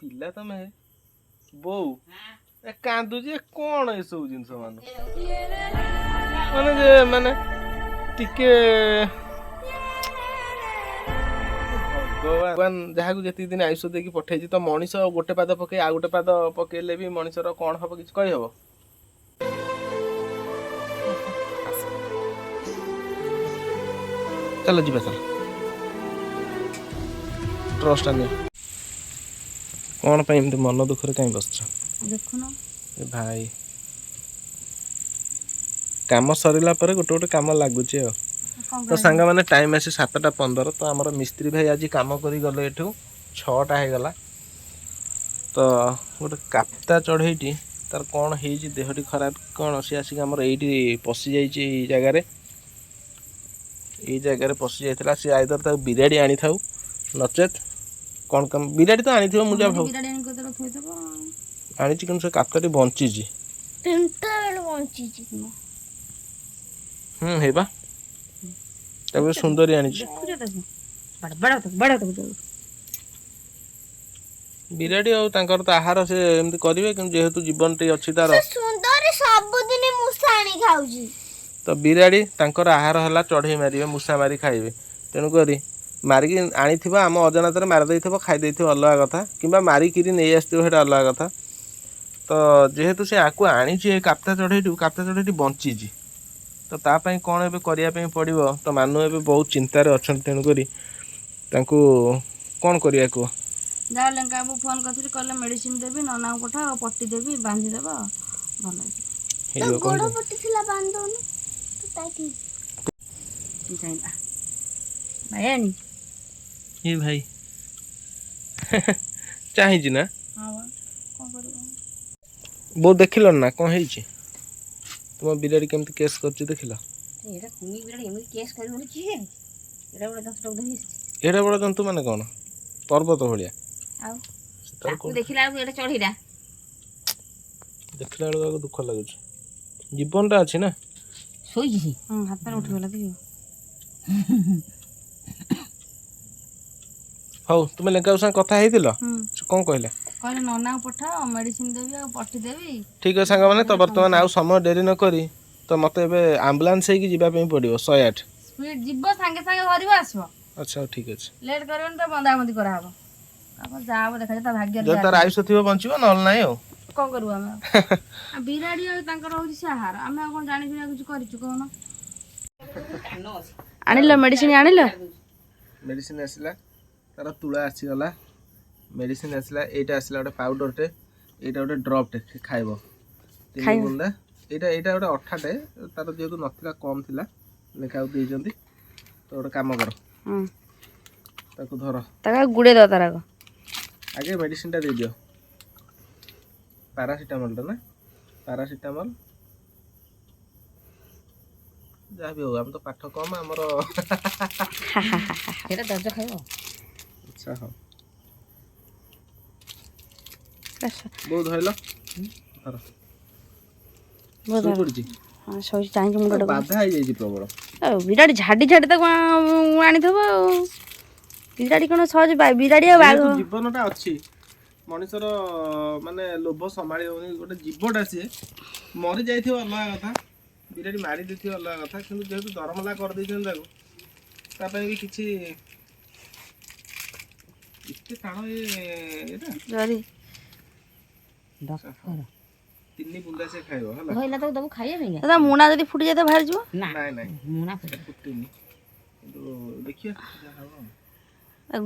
ପିଲା ତମେ ବୋଉ କାନ୍ଦୁଛି କଣ ଏସବୁ ଜିନିଷ ମାନେ ଯେ ମାନେ ଟିକେ ଭଗବାନ ଯାହାକୁ ଯେତିକି ଦିନ ଆୟୁଷ ଦେଇକି ପଠେଇଛି ତ ମଣିଷ ଗୋଟେ ପାଦ ପକେଇ ଆଉ ଗୋଟେ ପାଦ ପକେଇଲେ ବି ମଣିଷର କଣ ହବ କିଛି କହିହବ। ଚାଲ ଯିବା ଚାଲ ଟ୍ରଷ୍ଟ ନିଅ। କଣ ପାଇଁ ଏମିତି ମନ ଦୁଃଖରେ କାହିଁ ବସିଛ? ଦେଖୁନ ଭାଇ କାମ ସରିଲା ପରେ ଗୋଟେ ଗୋଟେ କାମ ଲାଗୁଛି ଆଉ। ତ ସାଙ୍ଗମାନେ ଟାଇମ୍ ଆସି 7ଟା 15 ତ ଆମର ମିସ୍ତ୍ରୀ ଭାଇ ଆଜି କାମ କରି ଗଲେ ଏଠୁ 6ଟା ହେଇଗଲା। ତ ଗୋଟେ କାପ୍ତା ଚଢ଼େଇଟି ତାର କଣ ହେଇଛି ଦେହଟି ଖରାପ କଣ ସେ ଆସିକି ଆମର ଏଇଠି ପଶି ଯାଇଛି ଏଇ ଜାଗାରେ ପଶି ଯାଇଥିଲା। ସେ ଆଇଦର ତାକୁ ବିରାଡ଼ି ଆଣିଥାଉ ନଚେତ୍ କଣ କାମ ବିରାଡ଼ି ତ ଆଣିଥିବ ମୁଁ ଯାହା ଭାବୁ ଆଣିଛି କିନ୍ତୁ ସେ କାପ୍ତାଟି ବଞ୍ଚିଛି। ହେଇବା ତାକୁ ସୁନ୍ଦରୀ ଆଣିଛି। ବିରାଡ଼ି ଆଉ ତାଙ୍କର ତ ଆହାର ସେ ଏମିତି କରିବେ କିନ୍ତୁ ଯେହେତୁ ଜୀବନଟି ଅଛି ତାର ସବୁଦିନ ମୂଷା ଆଣି ଖାଉଛି। ତ ବିରାଡ଼ି ତାଙ୍କର ଆହାର ହେଲା ଚଢ଼େଇ ମାରିବେ ମୂଷା ମାରି ଖାଇବେ। ତେଣୁକରି ମାରିକି ଆଣିଥିବ ଆମ ଅଜାଣତରେ ମାରି ଦେଇଥିବ ଖାଇ ଦେଇଥିବ ଅଲଗା କଥା କିମ୍ବା ମାରିକିରି ନେଇ ଆସିଥିବ ସେଇଟା ଅଲଗା କଥା। ତ ଯେହେତୁ ସେ ଆକୁ ଆଣିଛି ଏ କାପ୍ତା ଚଢ଼େଇଟି ବଞ୍ଚିଛି ତ ତା ପାଇଁ କଣ ଏବେ କରିବା ପାଇଁ ପଡ଼ିବ। ତ ମାନୁ ଏବେ ବହୁତ ଚିନ୍ତାରେ ଅଛନ୍ତି। ତେଣୁକରି ତାଙ୍କୁ କଣ କରିବା କୁହ? ଯାହା ଲେଙ୍କାକୁ ଫୋନ୍ କରିଥିଲି କହିଲେ ମେଡ଼ିସିନ ଦେବି ନନାଙ୍କୁ ପଠାଅ ପଟି ଦେବି ବାନ୍ଧିଦେବ ଭଲ ହେଇଯିବ ଗୋଡ଼ ପଟି ଥିଲା ବାନ୍ଧି ଦଉନୁ ଏ ଭାଇ ଚାହିଁଛି ନା ବୋଉ ଦେଖିଲ ନା କଣ ହେଇଛି? ତୁମ ବିରାଡ଼ି କେମିତି କେସ୍ କରୁଛି ଦେଖିଲ? ଏଡ଼େ ବଡ଼ ଜନ୍ତୁ ମାନେ କଣ ପର୍ବତ ଭଳିଆ ଦେଖିଲା ବେଳକୁ ଏଟା ଚଢ଼େଇଟା ଦେଖିଲା ବେଳକୁ ଦୁଃଖ ଲାଗୁଛି। ଜୀବନଟା ଅଛି ନା ଶୋଇଛି ହାତରେ ଉଠିଗଲା ଦେଖିବ। ହଉ ତୁମେ ଲେଙ୍କାଙ୍କ ସାଙ୍ଗେ କଥା ହେଇଥିଲ ସେ କଣ କହିଲା? କହିଲେ ନନାଙ୍କୁ ପଠାଅ ମେଡ଼ିସିନ ଦେବି ଆଉ ପଟି ଦେବି। ଠିକ୍ ଅଛି ସାଙ୍ଗମାନେ ତ ବର୍ତ୍ତମାନ ଆଉ ସମୟ ଡେରି ନ କରି ତ ମୋତେ ଏବେ ଆମ୍ବୁଲାନ୍ସ ହେଇକି ଯିବା ପାଇଁ ପଡ଼ିବ 108 ସ୍ପିଡ୍ ଯିବ ସାଙ୍ଗେ ସାଙ୍ଗେ ଧରିବ ଆସିବ। ଆଚ୍ଛା ହଉ ଠିକ୍ ଅଛି ଲେଟ୍ କରିବନି ତ ବନ୍ଦାବନ୍ଦି କରାହବ। ତାପରେ ଯାହା ହବ ଦେଖାଯିବ ତା ଭାଗ୍ୟରେ ଯଦି ତାର ଆୟୁଷ ଥିବ ବଞ୍ଚିବ ନହେଲେ ନାହିଁ ଆଉ କଣ କରିବୁ ଆମେ ବିରାଡ଼ି ଆଉ ତାଙ୍କର ହଉଛି ସେ ଆହାର ଆମେ ଆଉ କଣ ଜାଣିଛୁ ନା କିଛି କରିଛୁ କହୁନ। ଆଣିଲ ମେଡ଼ିସିନ ଆଣିଲ? ମେଡ଼ିସିନ ଆସିଲା ତାର ତୁଳା ଆସିଗଲା ମେଡ଼ିସିନ ଆସିଲା। ଏଇଟା ଆସିଲା ଗୋଟେ ପାଉଡ଼ରଟେ ଏଇଟା ଗୋଟେ ଡ୍ରପଟେ ଖାଇବ 3 ବୁନ୍ଦା। ଏଇଟା ଗୋଟେ ଅଠାଟେ ତାର ଯେହେତୁ ନଥିଲା କମ୍ ଥିଲା ଲେଖାକୁ ଦେଇଛନ୍ତି। ତ ଗୋଟେ କାମ କର ତାକୁ ଧର ତାକୁ ଗୁଡ଼େଇ ଦବ ତାର ଆଗେ ମେଡ଼ିସିନଟା ଦେଇଦିଅ। ପାରାସିଟାମଲଟା ନା ପାରାସିଟାମଲ ଯାହା ବି ହଉ ଆମେ ତ ପାଠ କମ ଆମର ସେଇଟା ଦର୍ଜ ଖାଇବ। ଆଚ୍ଛା ହଉ ବୋଉ ଧଇଲ ଧର ଶୋଇ ପଡ଼ିଛି ଶୋଇଛି ଚାହିଁକି ମୁଣ୍ଡ ବାଧା ହେଇଯାଇଛି ପ୍ରବଳ। ବିରାଡ଼ି ଝାଡ଼ି ତାକୁ ଆଣିଥିବ ଆଉ ବିରାଡ଼ି କଣ ସହଜ ବିରାଡ଼ି ଆଉ ବାଘ ଜୀବନଟା ଅଛି ମଣିଷର ମାନେ ଲୋଭ ସମ୍ଭାଳି ହଉନି। ଗୋଟେ ଜୀବଟା ସିଏ ମରି ଯାଇଥିବ ଅଲଗା କଥା ବିରାଡ଼ି ମାରି ଦେଇଥିବ ଅଲଗା କଥା କିନ୍ତୁ ଯେହେତୁ ଦରମଲା କରିଦେଇଛନ୍ତି ତାକୁ ତା ପାଇଁ ବି କିଛି ଏତେ ଟାଣ ଏଇଟା 3 ବୁନ୍ଦା ସେ ଖାଇବ ହେଲା। ତାକୁ ଖାଇବା ପାଇଁ ମୁଣା ଯଦି ଫୁଟି ଯାଇଥିବ ବାହାରିଯିବ। ନାଇଁ ମୁଣା ଫୁଟିନି କିନ୍ତୁ ଦେଖିବା ଯାହା ହବ।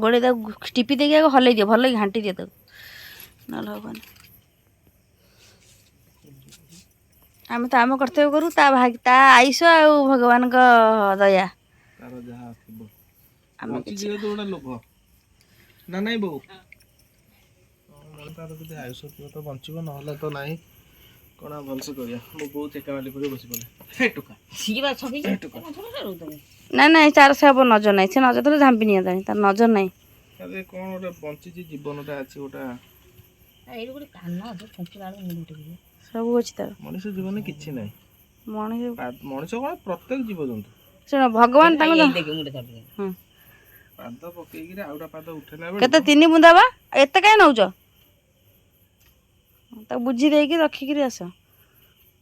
ଗୋଡ଼େଇ ତାକୁ ଟିପି ଦେଇକି ଆଗ ହଲେଇ ଦିଅ ଭଲ ଘାଣ୍ଟି ଦିଅ ତାକୁ ନହେଲେ ହବନି। ଆମେ ତ ଆମ କର୍ତ୍ତବ୍ୟ କରୁ ତା ଆୟୁଷ ଆଉ ଭଗବାନଙ୍କ ଦୟା ତାର ଯାହା ଥିବ ବଞ୍ଚି ଯେହେତୁ ଗୋଟେ ଲୋଭ ନା ନାଇଁ ବୋଉ ତାର ଯଦି ଆୟୁଷ ଥିବ ତ ବଞ୍ଚିବ ନହେଲେ ତ ନାହିଁ। କଣ ଭଲସେ କରିବା ମୋ ବୋଉ ଚେକା ମାଲି ପକେଇ ବସି ପଡ଼ିଲା। ନାଇଁ ତାର ସେ ହବ ନଜର ନାହିଁ ସେ ନଜର ଥିଲେ ଝାମ୍ପି ନିଅନ୍ତାଣି ତାର ନଜର ନାହିଁ। ଆରେ କଣ ଗୋଟେ ବଞ୍ଚିଛି ଜୀବନଟା ଅଛି ଗୋଟେ ସବୁ ଅଛି ତାର ମଣିଷ ଜୀବନରେ କିଛି ନାହିଁ। ମଣିଷ କଣ ପ୍ରତ୍ୟେକ ଜୀବଜନ୍ତୁ ଶୁଣ ଭଗବାନ ତାଙ୍କୁ ପାଦ ପକେଇକିରି ଆଉଟା ପାଦ ଉଠେଇଲା କେତେ 3 ବୁନ୍ଦା ବା ଏତେ କାହିଁ ନଉଛ? ତାକୁ ବୁଝି ଦେଇକି ରଖିକିରି ଆସ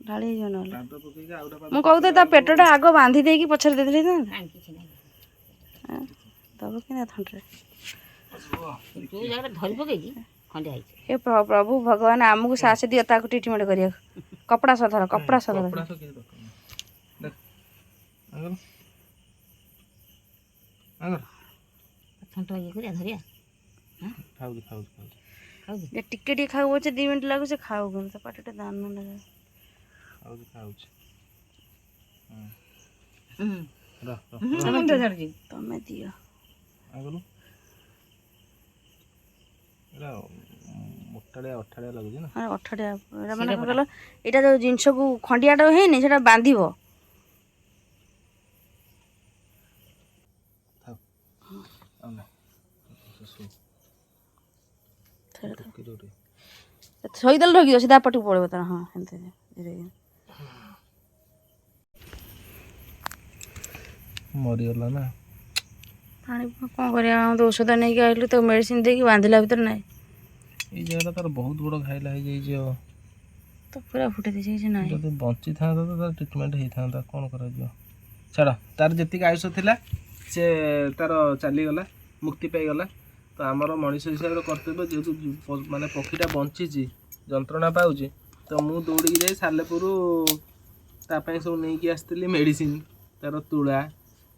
ଢାଳି ହେଇଯିବ ନହେଲେ। ପାଦ ପକେଇକି ଆଉ ଗୋଟେ ପାଦ ମୁଁ କହୁଥିଲି ତା ପେଟଟା ଆଗ ବାନ୍ଧି ଦେଇକି ପଛରେ ଦେଇଥିଲେ ନା ଦବ କି ନା ଥଣ୍ଡାରେ। ଧରି ପକେଇକି ଖଣ୍ଡେ ହେଇଛି। ହେ ପ୍ରଭୁ ଭଗବାନ ଆମକୁ ସାହସ ଦିଅ ତାକୁ ଟ୍ରିଟମେଣ୍ଟ କରିବାକୁ। କପଡ଼ା ସଧର କପଡ଼ା ସଧର। କପଡ଼ା ଶୁଖେଇ ଦରକାର ନାହିଁ। ଦେଖ ଆଗରୁ ଆଗରୁ ଥଣ୍ଟ ଇଏ କରିବା ଧରିଆ ଖାଉଛି ଖାଉଛି ଖାଉଛି ଖାଉଛି ଟିକେ ଟିକେ ଖାଉ ପଛେ 2 ମିନିଟ୍ ଲାଗୁଛି ସେ ଖାଉ କିନ୍ତୁ ତା ପାଟିଟା ଦାନ ଲାଗେ। ଖାଉଛି ଖାଉଛି ହୁଁ ରହ ରହ ମୁଣ୍ଡ ଧରିଛି। ତମେ ଦିଅ ଆଗରୁ ଏଇଟା ମୋଟାଳିଆ ଅଠାଳିଆ ଲାଗୁଛି ନା। ଅଠାଳିଆ ଏଇଟା ମାନେ କ'ଣ କହିଲ ଏଇଟା ଯେଉଁ ଜିନିଷକୁ ଖଣ୍ଡିଆଟା ହେଇନି ସେଇଟା ବାନ୍ଧିବ। ଥାଉ ଆଉ ନାହିଁ ଶୋଇଦେଲେ ଢଗିବ ସିଧା ପଟକୁ ପଳେଇବ ତାର। ହଁ ସେମିତି ମରିଗଲା ନା। ପାଣି କ'ଣ କରିବା ଆମେ ତ ଔଷଧ ନେଇକି ଆଇଲୁ ତାକୁ ମେଡ଼ିସିନ ଦେଇକି ବାନ୍ଧିଲା ଭିତରେ ନାହିଁ ଏଇ ଜାଗାଟା ତାର ବହୁତ ବଡ଼ ଘାଇଲା ହେଇଯାଇଛି। ଆଉ ତ ପୁରା ଫୁଟେଇ ଦେଇଛି କିଛି ନାହିଁ। ଯଦି ବଞ୍ଚିଥାନ୍ତା ତ ତାର ଟ୍ରିଟମେଣ୍ଟ ହେଇଥାନ୍ତା। କ'ଣ କରାଯିବ ଛାଡ଼ ତାର ଯେତିକି ଆୟୁଷ ଥିଲା ସେ ତାର ଚାଲିଗଲା ମୁକ୍ତି ପାଇଗଲା। ତ ଆମର ମଣିଷ ହିସାବରେ କର୍ତ୍ତବ୍ୟ ଯେହେତୁ ମାନେ ପକ୍ଷୀଟା ବଞ୍ଚିଛି ଯନ୍ତ୍ରଣା ପାଉଛି ତ ମୁଁ ଦୌଡ଼ିକି ଯାଇ ସାଲେପୁରରୁ ତା ପାଇଁ ସବୁ ନେଇକି ଆସିଥିଲି ମେଡ଼ିସିନ ତାର ତୁଳା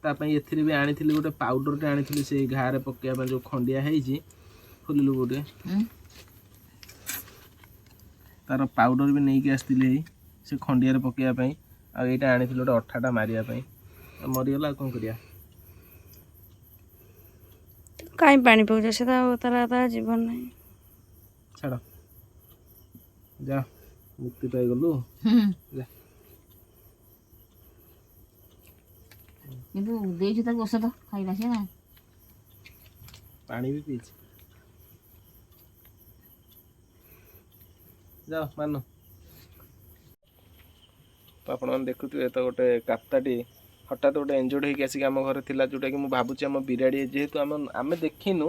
ତା ପାଇଁ ଏଥିରେ ବି ଆଣିଥିଲି ଗୋଟେ ପାଉଡ଼ରଟେ ଆଣିଥିଲି ସେଇ ଘାରେ ପକାଇବା ପାଇଁ ଯେଉଁ ଖଣ୍ଡିଆ ହେଇଛି ଖୋଲିଲୁ ଗୋଟେ ତାର ପାଉଡ଼ର ବି ନେଇକି ଆସିଥିଲି ସେ ଖଣ୍ଡିଆରେ ପକାଇବା ପାଇଁ। ଆଉ ଏଇଟା ଆଣିଥିଲି ଗୋଟେ ଅଠାଟା ମାରିବା ପାଇଁ। ଆଉ ମରିଗଲା ଆଉ କ'ଣ କରିବା। କାହିଁ ପାଣି ପକାଉଛ ସେ ତ ତାର ଜୀବନ ନାହିଁ। ଛାଡ଼ ଯା ମୁକ୍ତି ପାଇଗଲୁ ଯା। କିନ୍ତୁ ଦେଇଛୁ ତାକୁ ଔଷଧ ଖାଇଲା ସିଏ ନା ପାଣି ବି ପିଇଛି। ଯାଅ ମାନୁ। ତ ଆପଣମାନେ ଦେଖୁଥିବେ ତ ଗୋଟେ କାପ୍ତାଟି ହଠାତ୍ ଗୋଟେ ଏଞ୍ଜୋର୍ଡ଼ ହେଇକି ଆସିକି ଆମ ଘରେ ଥିଲା ଯେଉଁଟାକି ମୁଁ ଭାବୁଛି ଆମ ବିରାଡ଼ି ଯେହେତୁ ଆମେ ଦେଖିନୁ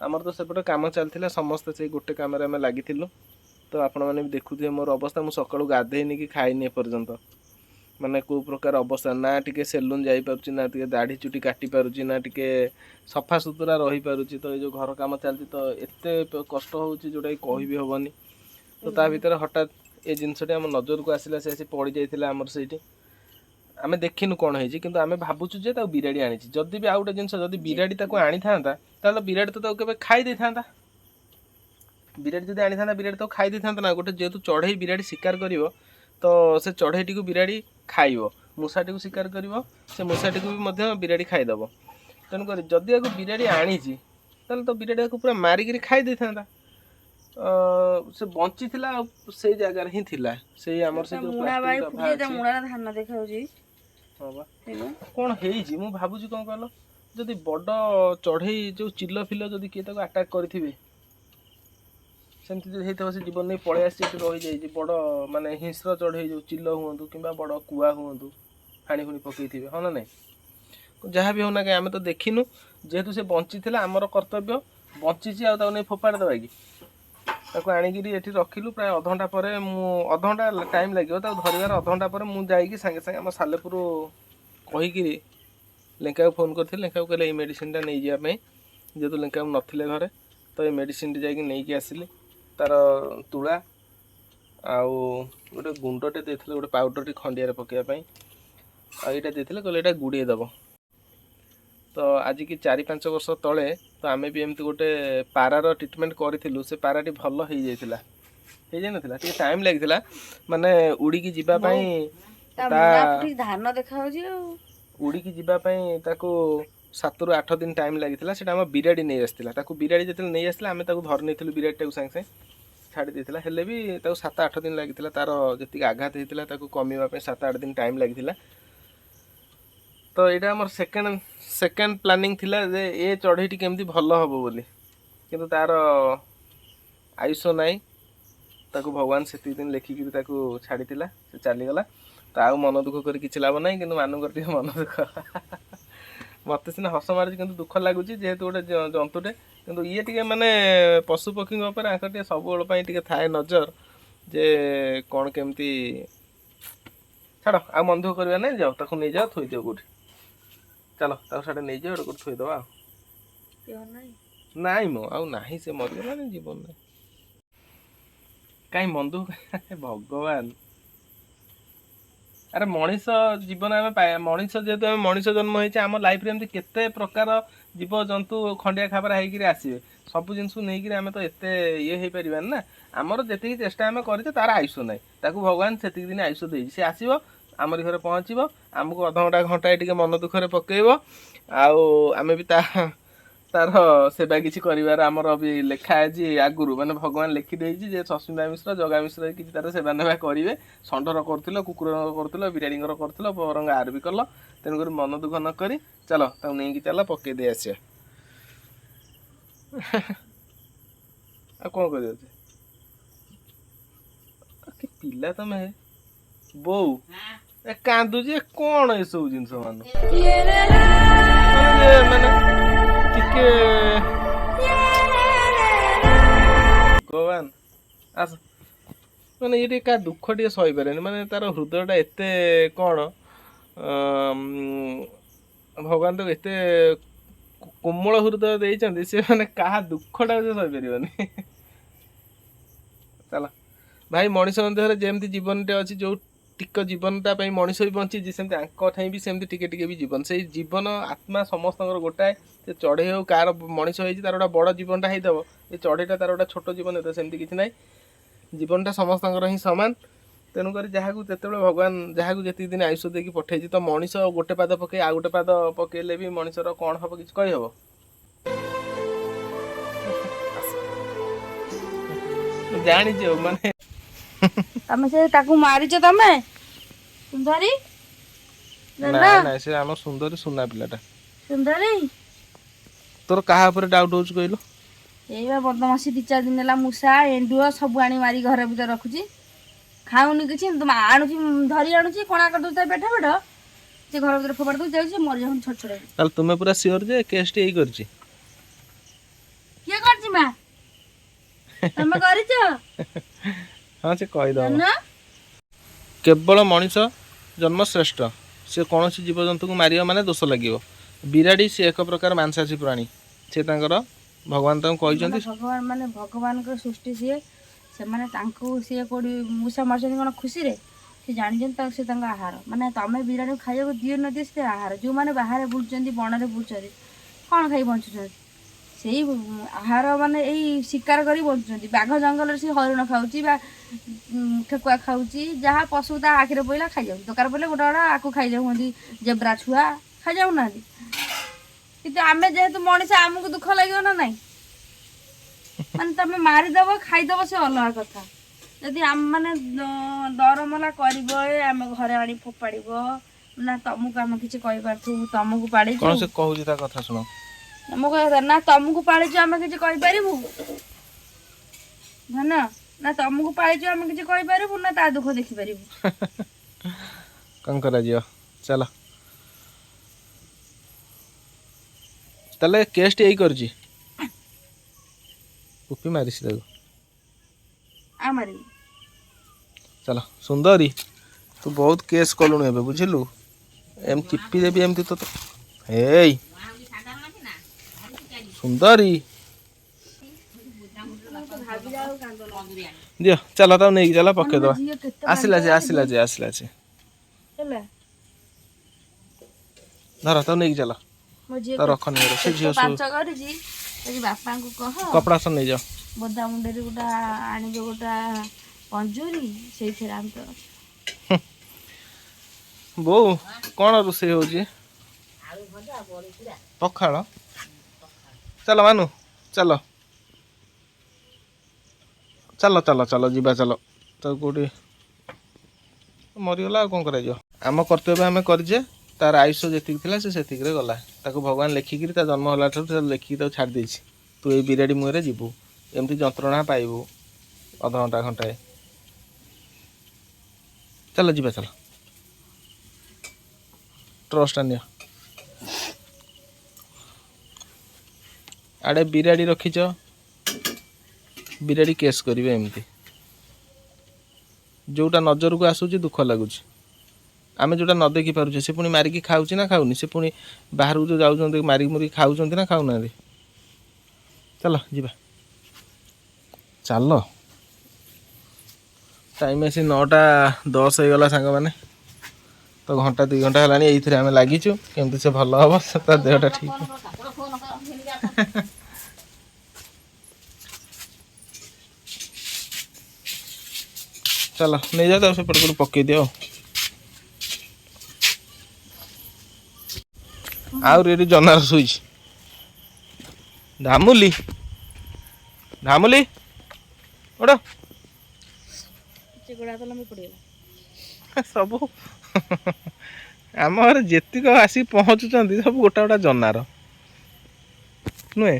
ଆମର ତ ସେପଟେ କାମ ଚାଲିଥିଲା ସମସ୍ତେ ସେଇ ଗୋଟେ କାମରେ ଆମେ ଲାଗିଥିଲୁ। ତ ଆପଣମାନେ ବି ଦେଖୁଥିବେ ମୋର ଅବସ୍ଥା ମୁଁ ସକାଳୁ ଗାଧେଇନି କି ଖାଇନି ଏପର୍ଯ୍ୟନ୍ତ। ମାନେ କେଉଁ ପ୍ରକାର ଅବସ୍ଥା ନା ଟିକେ ସେଲୁନ୍ ଯାଇପାରୁଛି ନା ଟିକେ ଦାଢ଼ି ଚୁଟି କାଟି ପାରୁଛି ନା ଟିକେ ସଫାସୁତୁରା ରହିପାରୁଛି। ତ ଏଇ ଯେଉଁ ଘର କାମ ଚାଲିଛି ତ ଏତେ କଷ୍ଟ ହେଉଛି ଯେଉଁଟାକି କହିବି ହେବନି। ତ ତା ଭିତରେ ହଠାତ୍ ଏ ଜିନିଷଟି ଆମ ନଜରକୁ ଆସିଲା ସେ ଆସି ପଡ଼ିଯାଇଥିଲା ଆମର ସେଇଠି। ଆମେ ଦେଖିନୁ କ'ଣ ହେଇଛି କିନ୍ତୁ ଆମେ ଭାବୁଛୁ ଯେ ତାକୁ ବିରାଡ଼ି ଆଣିଛି। ଯଦି ବି ଆଉ ଗୋଟେ ଜିନିଷ ଯଦି ବିରାଡ଼ି ତାକୁ ଆଣିଥାନ୍ତା ତାହେଲେ ବିରାଡ଼ି ତ ତାକୁ କେବେ ଖାଇ ଦେଇଥାନ୍ତା। ବିରାଡ଼ି ଯଦି ଆଣିଥାନ୍ତା ବିରାଡ଼ି ତାକୁ ଖାଇ ଦେଇଥାନ୍ତା ନା। ଗୋଟେ ଯେହେତୁ ଚଢ଼େଇ ବିରାଡ଼ି ଶିକାର କରିବ ତ ସେ ଚଢ଼େଇଟିକୁ ବିରାଡ଼ି ଖାଇବ। ମୂଷାଟିକୁ ଶିକାର କରିବ ସେ ମୂଷାଟିକୁ ବି ମଧ୍ୟ ବିରାଡ଼ି ଖାଇଦେବ। ତେଣୁକରି ଯଦି ଆକୁ ବିରାଡ଼ି ଆଣିଛି ତାହେଲେ ତ ବିରାଡ଼ି ଆକୁ ପୁରା ମାରିକିରି ଖାଇ ଦେଇଥାନ୍ତା। ସେ ବଞ୍ଚିଥିଲା ଆଉ ସେଇ ଜାଗାରେ ହିଁ ଥିଲା ସେଇ ଆମର ସେ ଯେଉଁ ପ୍ଲାଷ୍ଟିକ ଡବା ଅଛି। ଧାନ ଦେଖାଉଛି ହଁ ବା କ'ଣ ହେଇଛି ମୁଁ ଭାବୁଛି କ'ଣ କହିଲ ଯଦି ବଡ଼ ଚଢ଼େଇ ଯେଉଁ ଚିଲ ଫିଲ ଯଦି କିଏ ତାକୁ ଆଟାକ୍ କରିଥିବେ ସେମିତି ଯଦି ହେଇଥିବ ସେ ଜୀବନ ନେଇ ପଳେଇ ଆସିଛି ଏଠି ରହିଯାଇଛି। ବଡ଼ ମାନେ ହିଂସ୍ର ଚଢ଼େଇ ଯେଉଁ ଚିଲ ହୁଅନ୍ତୁ କିମ୍ବା ବଡ଼ କୁଆ ହୁଅନ୍ତୁ ହାଣି ହୁଣି ପକେଇଥିବେ ହଁ ନା ନାଇଁ। ଯାହା ବି ହେଉନା କାହିଁ ଆମେ ତ ଦେଖିନୁ ଯେହେତୁ ସେ ବଞ୍ଚିଥିଲା ଆମର କର୍ତ୍ତବ୍ୟ ବଞ୍ଚିଛି ଆଉ ତାକୁ ନେଇ ଫୋପାଡ଼ି ଦେବା କି। ତାକୁ ଆଣିକିରି ଏଠି ରଖିଲୁ ପ୍ରାୟ ଅଧଘଣ୍ଟା ପରେ ମୁଁ ଅଧଘଣ୍ଟା ଟାଇମ୍ ଲାଗିବ ତାକୁ ଧରିବାର ଅଧଘଣ୍ଟା ପରେ ମୁଁ ଯାଇକି ସାଙ୍ଗେ ସାଙ୍ଗେ ଆମ ସାଲେପୁର କହିକିରି ଲେଙ୍କାକୁ ଫୋନ୍ କରିଥିଲି। ଲେଙ୍କାକୁ କହିଲେ ଏଇ ମେଡ଼ିସିନଟା ନେଇଯିବା ପାଇଁ ଯେହେତୁ ଲେଙ୍କାକୁ ନଥିଲେ ଘରେ ତ ଏଇ ମେଡ଼ିସିନଟି ଯାଇକି ନେଇକି ଆସିଲି। ତାର ତୁଳା ଆଉ ଗୋଟେ ଗୁଣ୍ଡଟେ ଦେଇଥିଲେ ଗୋଟେ ପାଉଡ଼ରଟି ଖଣ୍ଡିଆରେ ପକାଇବା ପାଇଁ ଆଉ ଏଇଟା ଦେଇଥିଲେ କହିଲେ ଏଇଟା ଗୁଡ଼େଇ ଦେବ। ତ ଆଜିକି 4-5 ବର୍ଷ ତଳେ ତ ଆମେ ବି ଏମିତି ଗୋଟେ ପାରାର ଟ୍ରିଟମେଣ୍ଟ କରିଥିଲୁ। ସେ ପାରାଟି ଭଲ ହେଇଯାଇନଥିଲା ଟିକେ ଟାଇମ୍ ଲାଗିଥିଲା ମାନେ ଉଡ଼ିକି ଯିବା ପାଇଁ ଧାନ ଦେଖାଯାଉଛି ଆଉ ଉଡ଼ିକି ଯିବା ପାଇଁ ତାକୁ 7ରୁ 8 ଦିନ ଟାଇମ୍ ଲାଗିଥିଲା। ସେଇଟା ଆମ ବିରାଡ଼ି ନେଇ ଆସିଥିଲା। ତାକୁ ବିରାଡ଼ି ଯେତେବେଳେ ନେଇ ଆସିଥିଲା ଆମେ ତାକୁ ଧରି ନେଇଥିଲୁ ବିରାଡ଼ିଟାକୁ ସାଙ୍ଗେ ସାଙ୍ଗେ ଛାଡ଼ି ଦେଇଥିଲା। ହେଲେ ବି ତାକୁ 7-8 ଦିନ ଲାଗିଥିଲା ତାର ଯେତିକି ଆଘାତ ହେଇଥିଲା ତାକୁ କମିବା ପାଇଁ 7-8 ଦିନ ଟାଇମ୍ ଲାଗିଥିଲା। ତ ଏଇଟା ଆମର ସେକେଣ୍ଡ ପ୍ଲାନିଂ ଥିଲା ଯେ ଏ ଚଢ଼େଇଟି କେମିତି ଭଲ ହେବ ବୋଲି କିନ୍ତୁ ତାର ଆୟୁଷ ନାହିଁ। ତାକୁ ଭଗବାନ ସେତିକି ଦିନ ଲେଖିକିରି ତାକୁ ଛାଡ଼ିଥିଲା ସେ ଚାଲିଗଲା। ତ ଆଉ ମନ ଦୁଃଖ କରି କିଛି ଲାଭ ନାହିଁ କିନ୍ତୁ ମାନଙ୍କର ଟିକେ ମନ ଦୁଃଖ। ମୋତେ ସିନା ହସ ମାରୁଛି କିନ୍ତୁ ଦୁଃଖ ଲାଗୁଛି ଯେହେତୁ ଗୋଟେ ଜନ୍ତୁଟେ କିନ୍ତୁ ଇଏ ଟିକେ ମାନେ ପଶୁପକ୍ଷୀଙ୍କ ଉପରେ ଆଙ୍କର ଟିକେ ସବୁବେଳ ପାଇଁ ଟିକେ ଥାଏ ନଜର ଯେ କ'ଣ କେମିତି ଛାଡ଼ ଆଉ ମନ ଦୁଃଖ କରିବା ନାହିଁ, ଯାଅ ତାକୁ ନେଇଯାଅ ଥୋଇଦିଅ କେଉଁଠି। ଚାଲ ତାକୁ ସେଟା ନେଇଯାଅ ଗୋଟେ କୋଉଠି ଥୋଇଦେବା ଆଉ। ନାଇଁ ମ ଆଉ ନାହିଁ, ସେ ମରିଗଲାଣି, ଜୀବନ ନାହିଁ। କାହିଁ ମନ ଦୁଃଖ ଭଗବାନ। ଆରେ ମଣିଷ ଜୀବନ ଆମେ ମଣିଷ ଯେହେତୁ ଆମେ ମଣିଷ ଜନ୍ମ ହେଇଛେ, ଆମ ଲାଇଫରେ ଏମିତି କେତେ ପ୍ରକାର ଜୀବଜନ୍ତୁ ଖଣ୍ଡିଆ ଖାବରା ହେଇକିରି ଆସିବେ। ସବୁ ଜିନିଷକୁ ନେଇକିରି ଆମେ ତ ଏତେ ଇଏ ହେଇପାରିବାନି ନା। ଆମର ଯେତିକି ଚେଷ୍ଟା ଆମେ କରିଛେ ତାର ଆୟୁଷ ନାହିଁ, ତାକୁ ଭଗବାନ ସେତିକି ଦିନ ଆୟୁଷ ଦେଇଛି। ସେ ଆସିବ ଆମରି ଘରେ ପହଞ୍ଚିବ, ଆମକୁ ଅଧଘଣ୍ଟା ଘଣ୍ଟାଏ ଟିକେ ମନ ଦୁଃଖରେ ପକେଇବ, ଆଉ ଆମେ ବି ତାର ସେବା କିଛି କରିବାର ଆମର ବି ଲେଖା ଅଛି ଆଗରୁ, ମାନେ ଭଗବାନ ଲେଖିଦେଇଛି ଯେ ସସ୍ମିତା ମିଶ୍ର ଜଗା ମିଶ୍ର କିଛି ତାର ସେବା ନେବା କରିବେ। ଷଣ୍ଢର କରୁଥିଲ, କୁକୁରଙ୍କର କରୁଥିଲ, ବିରାଡ଼ିଙ୍କର କରୁଥିଲ, ବରଂ ଆର ବି କଲ। ତେଣୁକରି ମନ ଦୁଃଖ ନ କରି ଚାଲ ତାକୁ ନେଇକି ଚାଲ ପକେଇ ଦେଇ ଆସିବା। ଆଉ କ'ଣ କରିବା ଯେ, କି ପିଲା ତମେ ବୋଉ। ଏ କାନ୍ଦୁଛି କ'ଣ ଏସବୁ ଜିନିଷ ମାନେ ଟିକେ ଭଗବାନ ଆସ, ମାନେ ଇଏ ଟିକେ କାହା ଦୁଃଖ ଟିକେ ସହିପାରେନି, ମାନେ ତାର ହୃଦୟଟା ଏତେ କ'ଣ ଭଗବାନ ତାକୁ ଏତେ କୋମଳ ହୃଦୟ ଦେଇଛନ୍ତି, ସେ ମାନେ କାହା ଦୁଃଖଟାକୁ ସେ ସହିପାରିବନି। ଚାଲ ଭାଇ, ମଣିଷ ମଧ୍ୟରେ ଯେମିତି ଜୀବନଟେ ଅଛି, ଯୋଉ ଟିକ ଜୀବନଟା ପାଇଁ ମଣିଷ ବି ବଞ୍ଚିଛି, ସେମିତି ଆଙ୍କ ଠାଇଁ ବି ସେମିତି ଟିକେ ଟିକେ ବି ଜୀବନ। ସେଇ ଜୀବନ ଆତ୍ମା ସମସ୍ତଙ୍କର ଗୋଟାଏ। ସେ ଚଢ଼େଇ ହଉ, କାହାର ମଣିଷ ହେଇଛି ତାର ଗୋଟେ ବଡ଼ ଜୀବନଟା ହେଇଥିବ, ଏ ଚଢ଼େଇଟା ତାର ଗୋଟେ ଛୋଟ ଜୀବନ ହେଇଥିବ, ସେମିତି କିଛି ନାହିଁ। ଜୀବନଟା ସମସ୍ତଙ୍କର ହିଁ ସମାନ। ତେଣୁକରି ଯାହାକୁ ଯେତେବେଳେ ଭଗବାନ ଯାହାକୁ ଯେତିକି ଦିନ ଆୟୁଷ ଦେଇକି ପଠେଇଛି, ତ ମଣିଷ ଗୋଟେ ପାଦ ପକେଇ ଆଉ ଗୋଟେ ପାଦ ପକେଇଲେ ବି ମଣିଷର କ'ଣ ହବ କିଛି କହିହବ? ଜାଣିଛ ମାନେ ତମେ ସେ ତାକୁ ମାରିଛ ତମେ ସୁନ୍ଦରୀ? ନାଇଁ ସେ ଆମ ସୁନ୍ଦରୀ ସୁନା ପିଲାଟା। ସୁନ୍ଦରୀ ତୋର କାହା ଉପରେ ଡାଉଟ୍ ହଉଛି କହିଲୁ? ଏଇ ବା ବଦମାସି 2-4 ଦିନ ହେଲା ମୂଷା ଏଣ୍ଡୁଅ ସବୁ ଆଣି ମାରି ଘର ଭିତରେ ରଖୁଛି, ଖାଉନି କିଛି। ଆଣୁଛି ଧରି ଆଣୁଛି, କଣା କରିଦେଉଛି ତା ପେଟ ସେ ଘର ଭିତରେ ଫୋପାଡ଼ି ଦଉଛି, ଯାଉଛି ମରିଯାଉଛନ୍ତି ଛୋଟ ଛୋଟ। ତାହେଲେ ତୁମେ ପୁରା ସିଓର ଯେ କେସ୍ଟି ଏଇ କରିଛି? କିଏ କରିଛି ମା? ତମେ କରିଛ? ହଁ ସେ କହିଦବ। କେବଳ ମଣିଷ ଜନ୍ମ ଶ୍ରେଷ୍ଠ, ସେ କୌଣସି ଜୀବଜନ୍ତୁକୁ ମାରିବ ମାନେ ଦୋଷ ଲାଗିବ। ବିରାଡ଼ି ସେ ଏକ ପ୍ରକାର ମାଂସାଶୀ ପ୍ରାଣୀ, ସେ ତାଙ୍କର ଭଗବାନ ତାଙ୍କୁ କହିଛନ୍ତି। ଭଗବାନ ମାନେ ଭଗବାନଙ୍କର ସୃଷ୍ଟି ସିଏ, ସେମାନେ ତାଙ୍କୁ ସିଏ କୋଉଠି ମୂଷା ମାରୁଛନ୍ତି କ'ଣ ଖୁସିରେ? ସେ ଜାଣିଛନ୍ତି ସେ ତାଙ୍କ ଆହାର। ମାନେ ତମେ ବିରାଡ଼ିକୁ ଖାଇବାକୁ ଦିଅ ନ ଦିଅ, ସେ ଆହାର। ଯେଉଁମାନେ ବାହାରେ ବୁଲୁଛନ୍ତି, ବଣରେ ବୁଲୁଛନ୍ତି, କ'ଣ ଖାଇ ବଞ୍ଚୁଛନ୍ତି? ସେଇ ଆହାର ମାନେ ଏଇ ଶିକାର କରି ବଞ୍ଚୁଛନ୍ତି। ବାଘ ଜଙ୍ଗଲରେ ସେ ହରିଣ ଖାଉଛି ବା ଠେକୁଆ ଖାଉଛି, ଯାହା ପଶୁ ତା ଆଖିରେ ପଇଲା ଖାଇଯାଉଛି। ଦରକାର ପଡ଼ିଲେ ଗୋଟେ ଗୋଟେ ଆକୁ ଖାଇଯାଉଛନ୍ତି, ଜେବ୍ରା ଛୁଆ ଖାଇଯାଉନାହାନ୍ତି। କିନ୍ତୁ ଆମେ ଯେହେତୁ ମଣିଷ, ଆମକୁ ଦୁଃଖ ଲାଗିବ ନା ନାଇଁ? ମାନେ ତମେ ମାରିଦବ ଖାଇଦବ ସେ ଅଲଗା କଥା, ଯଦି ଆମେ ମାନେ ଦରମଲା କରିବ, ଆମେ ଘରେ ଆଣି ଫୋପାଡ଼ିବ ନା, ତମକୁ ଆମେ କିଛି କହିପାରୁଥିବୁ? ତମକୁ ପାଳିଛୁ, କ'ଣ ସେ କହୁଛି ତା କଥା ଶୁଣ। ମୋ କହିବା ନା, ତମକୁ ପାଳିଛୁ ଆମେ କିଛି କହିପାରିବୁ ନା? ନା ତମକୁ ପାଳିଛୁ ଆମେ କିଛି କହିପାରିବୁ ନା, ତା ଦୁଃଖ ଦେଖିପାରିବୁ? କ'ଣ କରାଯିବ? ଚାଲ ତାହେଲେ କେସ୍ଟି ଏଇ କରିଛି, ପୁପି ମାରିଛି ତାକୁ। ମାରିବି। ଚାଲ ସୁନ୍ଦରୀ, ତୁ ବହୁତ କେସ୍ କଲୁଣି ଏବେ, ବୁଝିଲୁ? ଏମିତି ଚିପି ଦେବି ଏମିତି ତ। ହେଇ ସୁନ୍ଦରୀ, ଦିଅ ଚାଲ ତାକୁ ନେଇକି ଚାଲ ପକେଇଦବା। ଆସିଲା ସେ ଧର ତାକୁ ନେଇକି ଚାଲ। ତ ରଖନି ସେ ଝିଅ ବାପାଙ୍କୁ କହ କପଡ଼ା ସବୁ ନେଇଯାଅ। ବୋଦା ମୁଣ୍ଡରେ ଗୋଟେ ଆଣିବ, ଗୋଟେ ପଞ୍ଜୁରୀ, ସେଇଥିରେ ଆମେ ତ ବୋଉ କ'ଣ ରୋଷେଇ ହଉଛି? ପଖାଳ। ଚାଲ ମାନୁ, ଚାଲ ଚାଲ ଚାଲ ଚାଲ ଯିବା, ଚାଲ। ତାକୁ କେଉଁଠି ମରିଗଲା, ଆଉ କ'ଣ କରାଯିବ? ଆମ କର୍ତ୍ତବ୍ୟ ଆମେ କରିଛେ, ତାର ଆୟୁଷ ଯେତିକି ଥିଲା ସେ ସେତିକିରେ ଗଲା। ତାକୁ ଭଗବାନ ଲେଖିକିରି ତା ଜନ୍ମ ହେଲା ଠାରୁ ଲେଖିକି ତାକୁ ଛାଡ଼ି ଦେଇଛି, ତୁ ଏଇ ବିରାଡ଼ି ମୁହଁରେ ଯିବୁ, ଏମିତି ଯନ୍ତ୍ରଣା ପାଇବୁ ଅଧଘଣ୍ଟା ଘଣ୍ଟାଏ। ଚାଲ ଯିବା, ଚାଲ। ଟ୍ରଷ୍ଟଟା ନିଅ। ଆଡ଼େ ବିରାଡ଼ି ରଖିଛ, ବିରାଡ଼ି କେସ୍ କରିବେ ଏମିତି। जोटा नजर को आसूँ दुख लगुच आम जोटा न देखी पारे से पुणी मारिकी खाऊँ ना खाऊनी से पुणी बाहर को जो जाऊँ मारिक मुरी खाऊँ ना खाऊना चल जीवा चल टाइम आसी 9:10 हो गला सांग मैंने तो घंटा 2 घंटा है ये आम लगिचु केमती से भल हम ता देहटा ठीक चल नहीं जा तो सेपट को पकई दियो आउरी जनार शुई धामुली धामुली उड़ सब आम घर जेतिक आसिक पहुँचुंट सब गोटा गोटा जनार नुहे